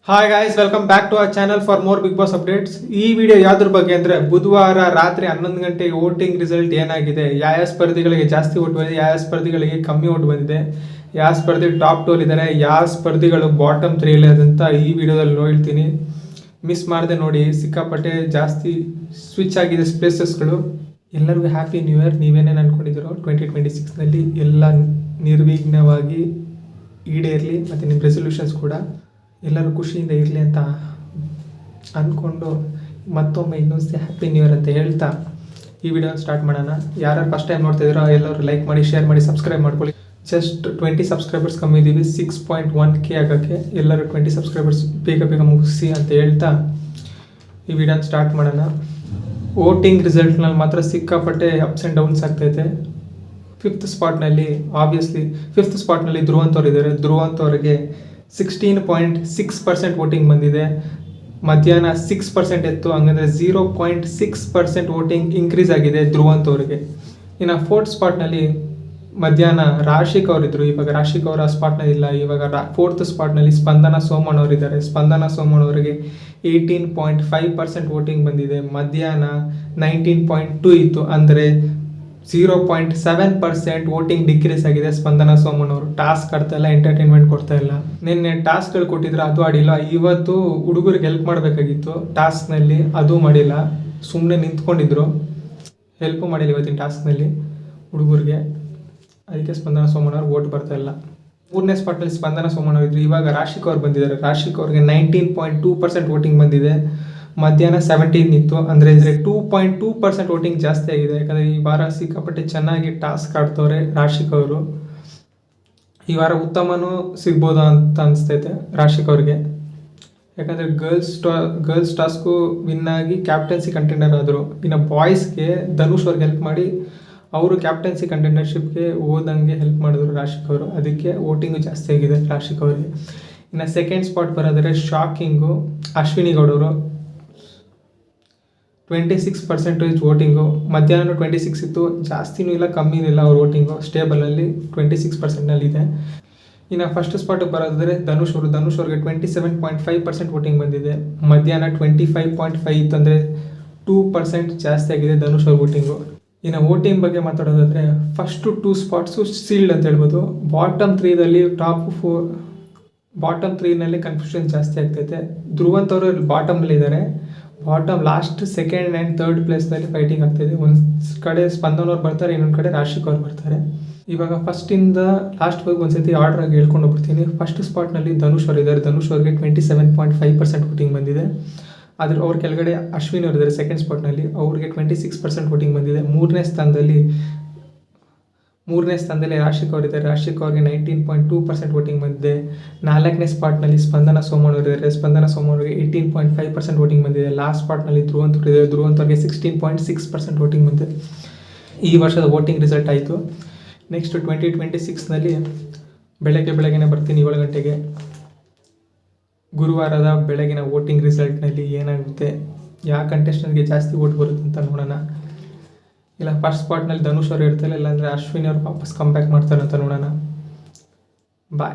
Hi guys, welcome back to our channel for more Bigg Boss updates. ಈ video ಯಾವ್ದ್ರ ಬಗ್ಗೆ ಅಂದರೆ, ಬುಧವಾರ ರಾತ್ರಿ 11 ಗಂಟೆಗೆ ವೋಟಿಂಗ್ ರಿಸಲ್ಟ್ ಏನಾಗಿದೆ, ಯಾವ ಸ್ಪರ್ಧಿಗಳಿಗೆ ಜಾಸ್ತಿ ಓಟ್ ಬಂದಿದೆ, ಯಾವ ಸ್ಪರ್ಧಿಗಳಿಗೆ ಕಮ್ಮಿ ಓಟ್ ಬಂದಿದೆ, ಯಾವ ಸ್ಪರ್ಧಿ ಟಾಪ್ 2 ಇದ್ದಾರೆ, ಯಾವ ಸ್ಪರ್ಧಿಗಳು ಬಾಟಮ್ 3 ಅಂತ ಈ ವಿಡಿಯೋದಲ್ಲಿ ನೋಡ್ತೀನಿ. ಮಿಸ್ ಮಾಡದೆ ನೋಡಿ, ಸಿಕ್ಕಾಪಟ್ಟೆ ಜಾಸ್ತಿ ಸ್ವಿಚ್ ಆಗಿದೆ ಪ್ಲೇಸಸ್ಗಳು. ಎಲ್ಲರಿಗೂ ಹ್ಯಾಪಿ ನ್ಯೂ ಇಯರ್. ನೀವೇನೇನು ಅಂದ್ಕೊಂಡಿದ್ದೀರೋ 2026ನಲ್ಲಿ ಎಲ್ಲ ನಿರ್ವಿಘ್ನವಾಗಿ ಈಡೇರಲಿ, ಮತ್ತು ನಿಮ್ಮ ರೆಸೊಲ್ಯೂಷನ್ಸ್ ಕೂಡ ಎಲ್ಲರೂ ಖುಷಿಯಿಂದ ಇರಲಿ ಅಂತ ಅಂದ್ಕೊಂಡು ಮತ್ತೊಮ್ಮೆ ಇನ್ನೊಂದು ಹ್ಯಾಪಿ ನ್ಯೂ ಇಯರ್ ಅಂತ ಹೇಳ್ತಾ ಈ ವಿಡಿಯೋ ಸ್ಟಾರ್ಟ್ ಮಾಡೋಣ. ಯಾರು ಫಸ್ಟ್ ಟೈಮ್ ನೋಡ್ತಿದ್ದೀರೋ ಎಲ್ಲರೂ ಲೈಕ್ ಮಾಡಿ, ಶೇರ್ ಮಾಡಿ, ಸಬ್ಸ್ಕ್ರೈಬ್ ಮಾಡ್ಕೊಳ್ಳಿ. ಜಸ್ಟ್ 20 ಸಬ್ಸ್ಕ್ರೈಬರ್ಸ್ ಕಮ್ಮಿ ಇದ್ದೀವಿ, 6.1K ಆಗೋಕ್ಕೆ. ಎಲ್ಲರೂ 20 ಸಬ್ಸ್ಕ್ರೈಬರ್ಸ್ ಬೇಗ ಮುಗಿಸಿ ಅಂತ ಹೇಳ್ತಾ ಈ ವಿಡಿಯೋನ ಸ್ಟಾರ್ಟ್ ಮಾಡೋಣ. ವೋಟಿಂಗ್ ರಿಸಲ್ಟ್ನಲ್ಲಿ ಮಾತ್ರ ಸಿಕ್ಕಾಪಟ್ಟೆ ಅಪ್ಸ್ ಆ್ಯಂಡ್ ಡೌನ್ಸ್ ಆಗ್ತೈತೆ. ಫಿಫ್ತ್ ಸ್ಪಾಟ್ನಲ್ಲಿ ಧ್ರುವಂತವ್ರು ಇದ್ದಾರೆ. ಧ್ರುವಂತವ್ರಿಗೆ 16.6% ವೋಟಿಂಗ್ ಬಂದಿದೆ. ಮಧ್ಯಾಹ್ನ 6% ಇತ್ತು, ಹಂಗಂದರೆ 0.6% ವೋಟಿಂಗ್ ಇನ್ಕ್ರೀಸ್ ಆಗಿದೆ ಧ್ರುವಂತವ್ರಿಗೆ. ಇನ್ನು ಫೋರ್ತ್ ಸ್ಪಾಟ್ನಲ್ಲಿ ಮಧ್ಯಾಹ್ನ ರಾಶಿಕ್ ಅವರಿದ್ದರು. ಇವಾಗ ರಾಶಿಕ್ ಅವರ ಸ್ಪಾಟ್ನಲ್ಲಿ ಇಲ್ಲ. ಇವಾಗ ಫೋರ್ತ್ ಸ್ಪಾಟ್ನಲ್ಲಿ ಸ್ಪಂದನ ಸೋಮಣ್ಣ ಅವರಿದ್ದಾರೆ. ಸ್ಪಂದನ ಸೋಮಣ್ಣ ಅವರಿಗೆ 18.5% ವೋಟಿಂಗ್ ಬಂದಿದೆ. ಮಧ್ಯಾಹ್ನ 19.2 ಇತ್ತು, ಅಂದರೆ 0.7% ವೋಟಿಂಗ್ ಡಿಕ್ರೀಸ್ ಆಗಿದೆ. ಸ್ಪಂದನ ಸೋಮಣ್ಣ ಅವರು ಟಾಸ್ಕ್ ಆಡ್ತಾ ಇಲ್ಲ, ಎಂಟರ್ಟೈನ್ಮೆಂಟ್ ಕೊಡ್ತಾ ಇಲ್ಲ. ನಿನ್ನೆ ಟಾಸ್ಕ್ಗಳು ಕೊಟ್ಟಿದ್ರೆ ಅದು ಆಡಿಲ್ಲ. ಇವತ್ತು ಹುಡುಗರಿಗೆ ಹೆಲ್ಪ್ ಮಾಡಬೇಕಾಗಿತ್ತು ಟಾಸ್ಕ್ನಲ್ಲಿ, ಅದು ಮಾಡಿಲ್ಲ. ಸುಮ್ಮನೆ ನಿಂತ್ಕೊಂಡಿದ್ರು, ಹೆಲ್ಪು ಮಾಡಿಲ್ಲ ಇವತ್ತಿನ ಟಾಸ್ಕ್ನಲ್ಲಿ ಹುಡುಗರಿಗೆ. ಅದಕ್ಕೆ ಸ್ಪಂದನ ಸೋಮಣ್ಣ ಅವ್ರಿಗೆ ವೋಟ್ ಬರ್ತಾ ಇಲ್ಲ. ಮೂರನೇ ಸ್ಪಾಟ್ನಲ್ಲಿ ಸ್ಪಂದನ ಸೋಮಣ್ಣ ಇದ್ರು. ಇವಾಗ ರಾಶಿಕ್ ಅವ್ರು ಬಂದಿದ್ದಾರೆ. ರಾಶಿಕ್ ಅವ್ರಿಗೆ 19.2% ವೋಟಿಂಗ್ ಬಂದಿದೆ. ಮಧ್ಯಾಹ್ನ 17 ಇತ್ತು, ಅಂದರೆ 2.2% ವೋಟಿಂಗ್ ಜಾಸ್ತಿ ಆಗಿದೆ. ಯಾಕಂದರೆ ಈ ವಾರ ಸಿಕ್ಕಾಪಟ್ಟೆ ಚೆನ್ನಾಗಿ ಟಾಸ್ಕ್ ಆಡ್ತವ್ರೆ ರಾಶಿಕ್ ಅವರು. ಈ ವಾರ ಉತ್ತಮನೂ ಸಿಗ್ಬೋದು ಅಂತ ಅನಿಸ್ತೈತೆ ರಾಶಿಕ್ ಅವ್ರಿಗೆ. ಯಾಕಂದರೆ ಗರ್ಲ್ಸ್ ಟಾಸ್ಕು ವಿನ್ ಆಗಿ ಕ್ಯಾಪ್ಟನ್ಸಿ ಕಂಟೆಂಡರ್ ಆದರು. ಇನ್ನು ಬಾಯ್ಸ್ಗೆ ಧನುಷ್ ಅವ್ರಿಗೆ ಹೆಲ್ಪ್ ಮಾಡಿ ಅವರು ಕ್ಯಾಪ್ಟನ್ಸಿ ಕಂಟೆಂಡರ್ಶಿಪ್ಗೆ ಓದಂಗೆ ಹೆಲ್ಪ್ ಮಾಡಿದ್ರು ರಾಶಿಕ್ ಅವರು. ಅದಕ್ಕೆ ವೋಟಿಂಗು ಜಾಸ್ತಿ ಆಗಿದೆ ರಾಶಿಕ್ ಅವರಿಗೆ. ಇನ್ನು ಸೆಕೆಂಡ್ ಸ್ಪಾಟ್ ಬರೋದ್ರೆ ಶಾಕಿಂಗು ಅಶ್ವಿನಿ ಗೌಡವರು 26% ವೋಟಿಂಗು. ಮಧ್ಯಾಹ್ನ 26 ಇತ್ತು, ಜಾಸ್ತಿನೂ ಇಲ್ಲ ಕಮ್ಮಿನೂ ಇಲ್ಲ. ಅವ್ರ ವೋಟಿಂಗು ಸ್ಟೇಬಲಲ್ಲಿ 26%ನಲ್ಲಿದೆ. ಇನ್ನು ಫಸ್ಟ್ ಸ್ಪಾಟಿಗೆ ಬರೋದಾದರೆ ಧನುಷ್ ಅವ್ರಿಗೆ 27.5% ವೋಟಿಂಗ್ ಬಂದಿದೆ. ಮಧ್ಯಾಹ್ನ 25.5 ಇತ್ತು, ಅಂದರೆ 2% ಜಾಸ್ತಿ ಆಗಿದೆ ಧನುಷ್ ಅವ್ರ ವೋಟಿಂಗು. ಇನ್ನು ವೋಟಿಂಗ್ ಬಗ್ಗೆ ಮಾತಾಡೋದಾದರೆ ಫಸ್ಟು 2 ಸ್ಪಾಟ್ಸು ಸೀಲ್ಡ್ ಅಂತ ಹೇಳ್ಬೋದು. ಬಾಟಮ್ 3ದಲ್ಲಿ ಬಾಟಮ್ 3ನಲ್ಲಿ ಕನ್ಫ್ಯೂಷನ್ ಜಾಸ್ತಿ ಆಗ್ತೈತೆ. ಧ್ರುವಂತವರು ಬಾಟಮ್ನಲ್ಲಿ ಇದ್ದಾರೆ. Bottom last second and third ಪ್ಲೇಸ್ನಲ್ಲಿ ಫೈಟಿಂಗ್ ಆಗ್ತಾಯಿದೆ. ಒಂದು ಕಡೆ ಸ್ಪಂದನವ್ರು ಬರ್ತಾರೆ, ಇನ್ನೊಂದು ಕಡೆ ರಾಶಿಕ್ ಅವ್ರು ಬರ್ತಾರೆ. ಇವಾಗ ಫಸ್ಟಿಂದ ಲಾಸ್ಟ್ ಹೋಗಿ ಒಂದ್ಸತಿ ಆರ್ಡ್ರಾಗಿ ಹೇಳ್ಕೊಂಡು ಹೋಗ್ಬಿಡ್ತೀನಿ. ಫಸ್ಟ್ ಸ್ಪಾಟ್ನಲ್ಲಿ ಧನುಷ್ ಅವರು ಇದ್ದಾರೆ. ಧನುಷ್ ಅವ್ರಿಗೆ 27.5% ವೋಟಿಂಗ್ ಬಂದಿದೆ. ಆದರೆ ಅವ್ರ ಕೆಳಗಡೆ ಅಶ್ವಿನಿ ಅವರು ಇದ್ದಾರೆ ಸೆಕೆಂಡ್ ಸ್ಪಾಟ್ನಲ್ಲಿ. ಅವ್ರಿಗೆ 26% ವೋಟಿಂಗ್ ಬಂದಿದೆ. ಮೂರನೇ ಸ್ಥಾನದಲ್ಲಿ ರಾಶಿಕ್ ಅವರಿದ್ದಾರೆ. ರಾಶಿಕ್ ಅವ್ರಿಗೆ 19.2% ವೋಟಿಂಗ್ ಬಂದಿದೆ. ನಾಲ್ಕನೇ ಸ್ಪಾಟ್ನಲ್ಲಿ ಸ್ಪಂದನ ಸೋಮಣ್ಣ ಅವರಿದ್ದಾರೆ. ಸ್ಪಂದನ ಸೋಮಣ್ಣ ಅವರಿಗೆ 18.5% ವೋಟಿಂಗ್ ಬಂದಿದೆ. ಲಾಸ್ಟ್ ಸ್ಪಾಟ್ನಲ್ಲಿ ಧ್ರುವಂತವ್ರು ಇದ್ದಾರೆ. ಧ್ರುವಂತವ್ರಿಗೆ 16.6% ವೋಟಿಂಗ್ ಬಂದಿದೆ. ಈ ವರ್ಷದ ವೋಟಿಂಗ್ ರಿಸಲ್ಟ್ ಆಯಿತು. ನೆಕ್ಸ್ಟ್ 2026ನಲ್ಲಿ ಬೆಳಗ್ಗೆನೇ ಬರ್ತೀನಿ 7 ಗಂಟೆಗೆ. ಗುರುವಾರದ ಬೆಳಗಿನ ವೋಟಿಂಗ್ ರಿಸಲ್ಟ್ನಲ್ಲಿ ಏನಾಗುತ್ತೆ, ಯಾವ ಕಂಟೆಸ್ಟೆಂಟ್ಗೆ ಜಾಸ್ತಿ ವೋಟ್ ಬರುತ್ತೆ ಅಂತ ನೋಡೋಣ. ಇಲ್ಲ ಫಸ್ಟ್ ಸ್ಪಾಟ್ನಲ್ಲಿ ಧನುಷ್ ಅವರು ಇರ್ತಾರೆ, ಇಲ್ಲಾಂದರೆ ಅಶ್ವಿನಿ ಅವರು ವಾಪಸ್ ಕಮ್ ಬ್ಯಾಕ್ ಮಾಡ್ತಾರೆ ಅಂತ ನೋಡೋಣ. ಬಾಯ್.